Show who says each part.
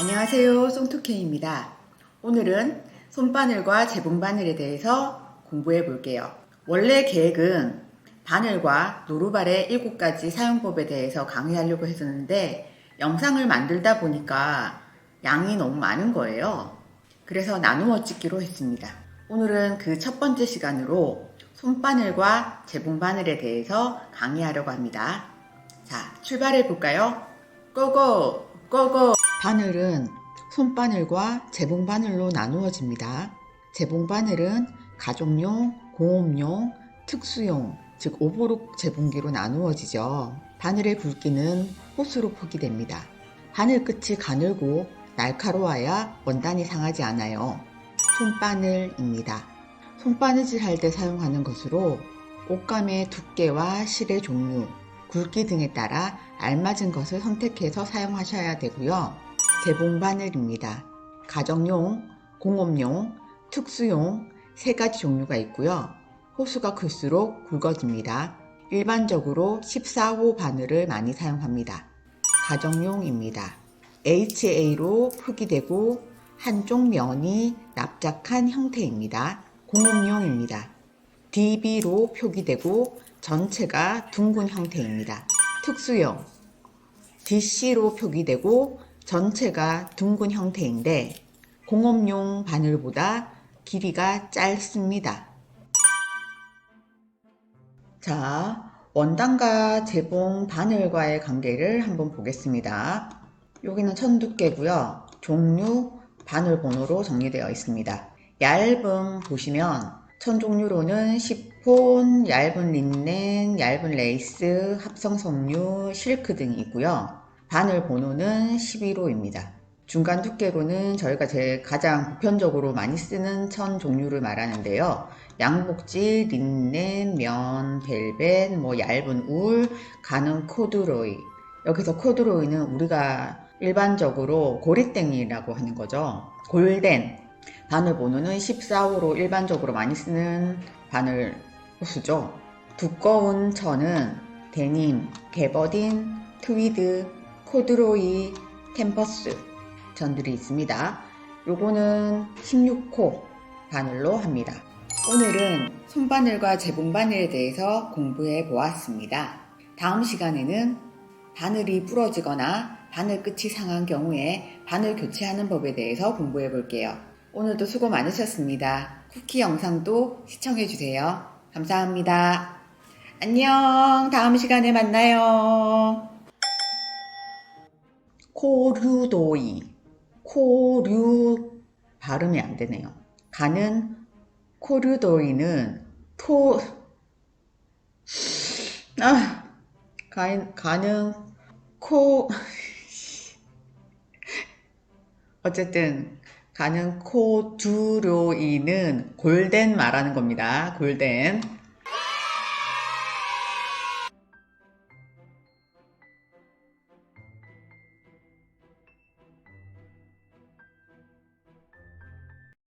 Speaker 1: 안녕하세요. 송투케입니다. 오늘은 손바늘과 재봉바늘에 대해서 공부해 볼게요. 원래 계획은 바늘과 노루발의 7가지 사용법에 대해서 강의하려고 했었는데 영상을 만들다 보니까 양이 너무 많은 거예요. 그래서 나누어 찍기로 했습니다. 오늘은 그 첫 번째 시간으로 손바늘과 재봉바늘에 대해서 강의하려고 합니다. 자, 출발해 볼까요? 고고! 고고! 바늘은 손바늘과 재봉바늘로 나누어집니다. 재봉바늘은 가족용, 공업용, 특수용, 즉 오보록 재봉기로 나누어지죠. 바늘의 굵기는 호수로 포기됩니다. 바늘 끝이 가늘고 날카로워야 원단이 상하지 않아요. 손바늘입니다. 손바느질 할 때 사용하는 것으로 옷감의 두께와 실의 종류, 굵기 등에 따라 알맞은 것을 선택해서 사용하셔야 되고요. 재봉바늘입니다. 가정용, 공업용, 특수용 3가지 종류가 있고요. 호수가 클수록 굵어집니다. 일반적으로 14호 바늘을 많이 사용합니다. 가정용입니다. HA로 표기되고 한쪽 면이 납작한 형태입니다. 공업용입니다. DB로 표기되고 전체가 둥근 형태입니다. 특수용 DC로 표기되고 전체가 둥근 형태인데 공업용 바늘보다 길이가 짧습니다. 자, 원단과 재봉 바늘과의 관계를 한번 보겠습니다. 여기는 천두께고요. 종류 바늘 번호로 정리되어 있습니다. 얇음 보시면 천 종류로는 시폰, 얇은 린넨, 얇은 레이스, 합성 섬유, 실크 등이 있고요. 바늘 번호는 11호입니다. 중간 두께로는 저희가 가장 보편적으로 많이 쓰는 천 종류를 말하는데요. 양복지, 린넨, 면, 벨벳, 얇은 울, 가는 코드로이. 여기서 코드로이는 우리가 일반적으로 고리땡이라고 하는 거죠. 골덴. 바늘 번호는 14호로 일반적으로 많이 쓰는 바늘 호수죠. 두꺼운 천은 데님, 게버딘, 트위드, 코드로이, 템퍼스 천들이 있습니다. 요거는 16호 바늘로 합니다. 오늘은 손바늘과 재봉바늘에 대해서 공부해 보았습니다. 다음 시간에는 바늘이 부러지거나 바늘 끝이 상한 경우에 바늘 교체하는 법에 대해서 공부해 볼게요. 오늘도 수고 많으셨습니다. 쿠키 영상도 시청해주세요. 감사합니다. 안녕. 다음 시간에 만나요. 코류도이. 코류 발음이 안 되네요. 가는 코류도이는 가는 어쨌든 가는 코두로이는 골덴 말하는 겁니다. 골덴.